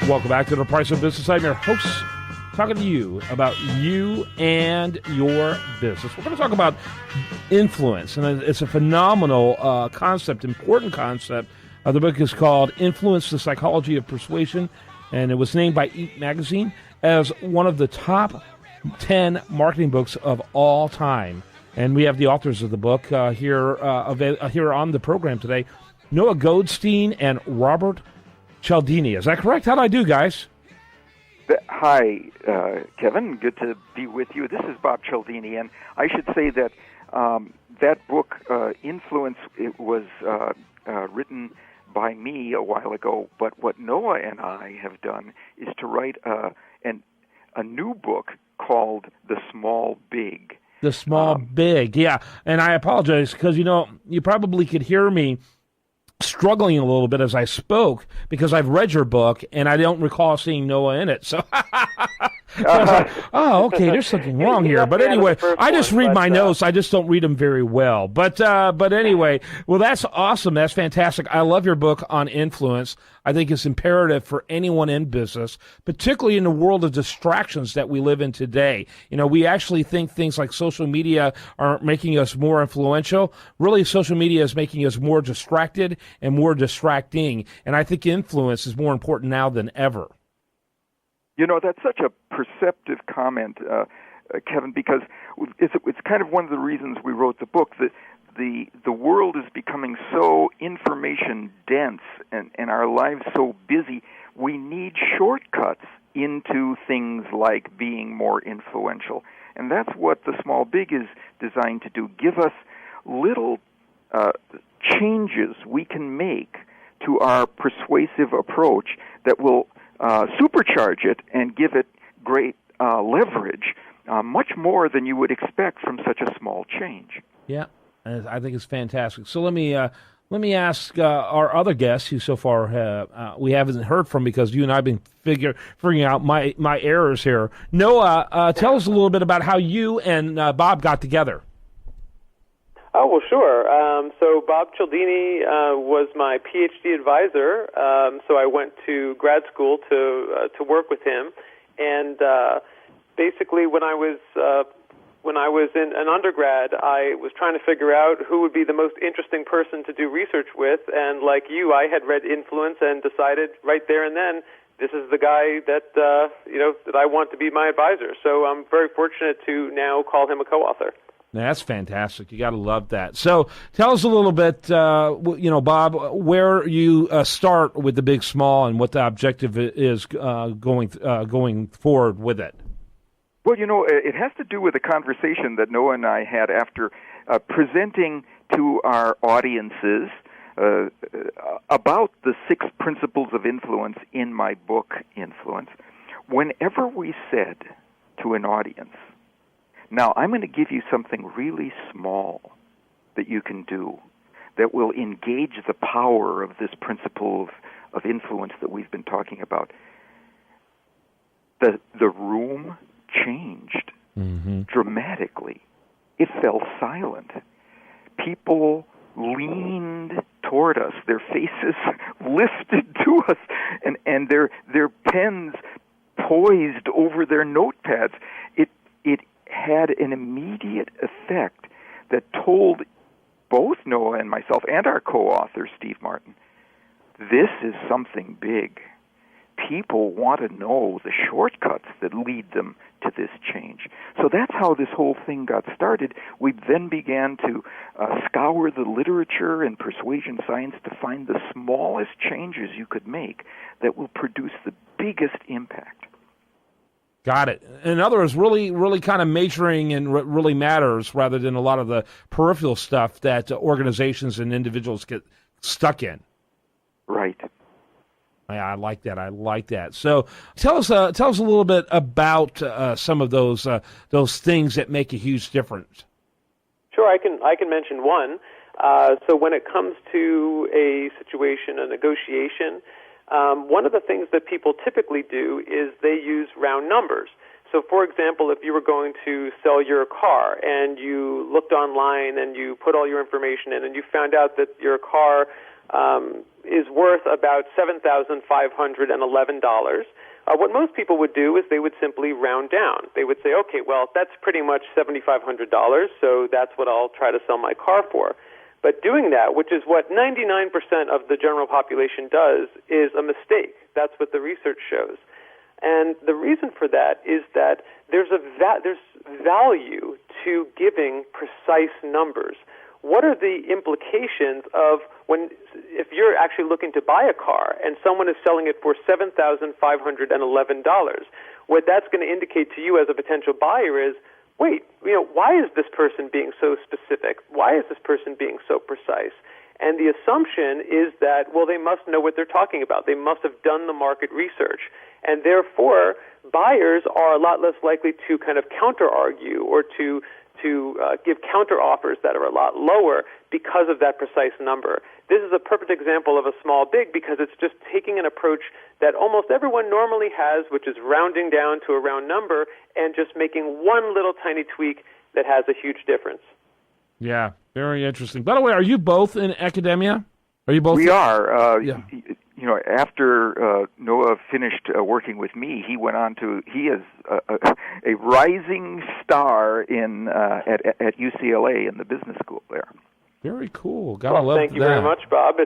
Welcome back to The Price of Business. I'm your host, talking to you about you and your business. We're going to talk about influence, and it's a phenomenal concept, important concept. The book is called Influence, the Psychology of Persuasion, and it was named by Inc. magazine as one of the top 10 marketing books of all time. And we have the authors of the book here on the program today, Noah Goldstein and Robert Cialdini. Is that correct? How do I do, guys? Hi, Kevin. Good to be with you. This is Bob Cialdini, and I should say that that book, Influence, it was written by me a while ago, but what Noah and I have done is to write a new book called The Small Big. The Small Big, yeah. And I apologize because, you probably could hear me struggling a little bit as I spoke because I've read your book and I don't recall seeing Noah in it. So, I was like, oh, okay, there's something wrong here. But anyway, I just read my notes. I just don't read them very well. But anyway, well, that's awesome. That's fantastic. I love your book on influence. I think it's imperative for anyone in business, particularly in the world of distractions that we live in today. We actually think things like social media are making us more influential. Really, social media is making us more distracted and more distracting. And I think influence is more important now than ever. That's such a perceptive comment, Kevin, because it's kind of one of the reasons we wrote the book. The world is becoming so information dense and our lives so busy, we need shortcuts into things like being more influential. And that's what The Small Big is designed to do, give us little changes we can make to our persuasive approach that will supercharge it and give it great leverage, much more than you would expect from such a small change. Yeah. I think it's fantastic. So let me ask our other guests who so far we haven't heard from because you and I have been figuring out my errors here. Noah, tell us a little bit about how you and Bob got together. Oh, well, sure. So Bob Cialdini was my PhD advisor. So I went to grad school to work with him, and basically when I was in an undergrad, I was trying to figure out who would be the most interesting person to do research with, and like you, I had read Influence and decided right there and then, this is the guy that that I want to be my advisor. So I'm very fortunate to now call him a co-author. That's fantastic. You got to love that. So tell us a little bit, Bob, where you start with the Big Small and what the objective is going forward with it. Well, it has to do with a conversation that Noah and I had after presenting to our audiences about the 6 principles of influence in my book, Influence. Whenever we said to an audience, now I'm going to give you something really small that you can do that will engage the power of this principle of influence that we've been talking about, the room changed dramatically. It fell silent. People leaned toward us, their faces lifted to us, and their pens poised over their notepads. It had an immediate effect that told both Noah and myself and our co-author, Steve Martin, this is something big. People want to know the shortcuts that lead them to this change. So that's how this whole thing got started. We then began to scour the literature and persuasion science to find the smallest changes you could make that will produce the biggest impact. Got it. In other words, really kind of majoring in what really matters rather than a lot of the peripheral stuff that organizations and individuals get stuck in. Right. Yeah, I like that. So tell us a little bit about some of those things that make a huge difference. Sure, I can mention one. So when it comes to a situation, a negotiation, one of the things that people typically do is they use round numbers. So, for example, if you were going to sell your car and you looked online and you put all your information in and you found out that your car is worth about $7,511. What most people would do is they would simply round down. They would say, okay, well, that's pretty much $7,500, so that's what I'll try to sell my car for. But doing that, which is what 99% of the general population does, is a mistake. That's what the research shows. And the reason for that is that there's value to giving precise numbers. What are the implications of if you're actually looking to buy a car and someone is selling it for $7,511? What that's going to indicate to you as a potential buyer is, wait, why is this person being so specific? Why is this person being so precise? And the assumption is that, well, they must know what they're talking about. They must have done the market research. And therefore, buyers are a lot less likely to kind of counter-argue or to give counter-offers that are a lot lower because of that precise number. This is a perfect example of a small big because it's just taking an approach that almost everyone normally has, which is rounding down to a round number and just making one little tiny tweak that has a huge difference. Yeah, very interesting. By the way, are you both in academia? Are you both? We are. Yeah. After Noah finished working with me, he went on to. He is a rising star at UCLA in the business school there. Very cool. Gotta love thank you very much, Bob.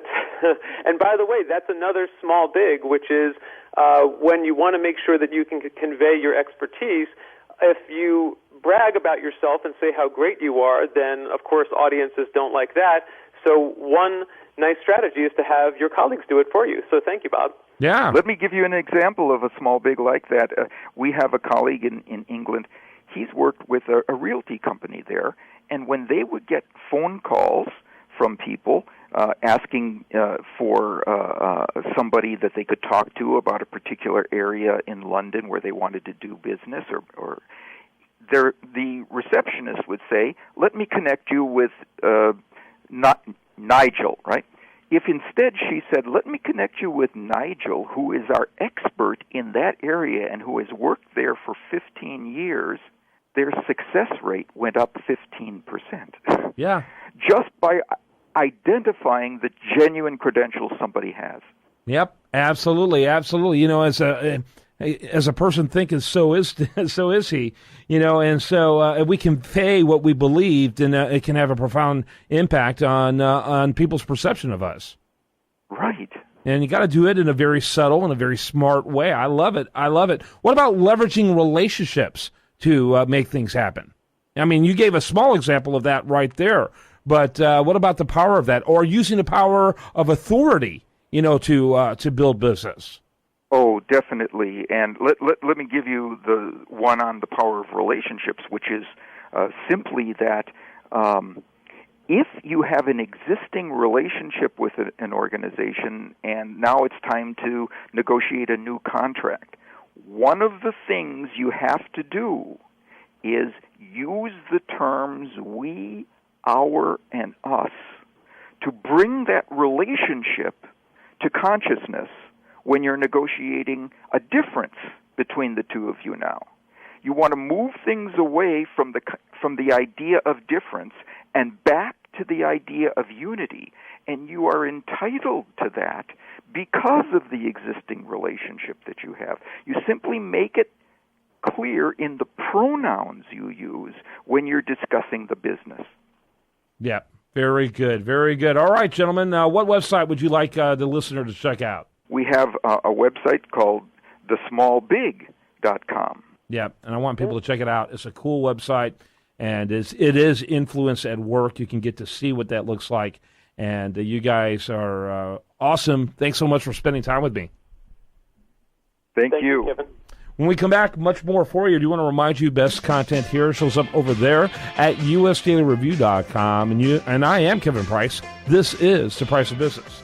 And by the way, that's another small big, which is when you want to make sure that you can convey your expertise. If you brag about yourself and say how great you are, then of course audiences don't like that. So one nice strategy is to have your colleagues do it for you. So thank you, Bob. Yeah. Let me give you an example of a small big like that. We have a colleague in England. He's worked with a realty company there, and when they would get phone calls from people asking for somebody that they could talk to about a particular area in London where they wanted to do business, or the receptionist would say, let me connect you with Nigel, right? If instead she said, let me connect you with Nigel, who is our expert in that area and who has worked there for 15 years, their success rate went up 15%. Yeah. Just by identifying the genuine credentials somebody has. Yep, absolutely, absolutely. As a person thinketh, so is he. And so if we convey what we believed, then it can have a profound impact on people's perception of us. Right. And you got to do it in a very subtle and a very smart way. I love it. What about leveraging relationships to make things happen? I mean, you gave a small example of that right there, but what about the power of that, or using the power of authority, to build business? Oh, definitely. And let me give you the one on the power of relationships, which is simply that if you have an existing relationship with an organization and now it's time to negotiate a new contract, one of the things you have to do is use the terms we, our, and us to bring that relationship to consciousness when you're negotiating a difference between the two of you now. You want to move things away from the idea of difference and back to the idea of unity, and you are entitled to that because of the existing relationship that you have. You simply make it clear in the pronouns you use when you're discussing the business. Yeah, very good, very good. All right, gentlemen, what website would you like the listener to check out? We have a website called thesmallbig.com. Yeah, and I want people to check it out. It's a cool website, and it is influence at work. You can get to see what that looks like, and you guys are awesome. Thanks so much for spending time with me. Thank you. Kevin. When we come back, much more for you. I do want to remind you, best content here shows up over there at usdailyreview.com, and I am Kevin Price. This is The Price of Business.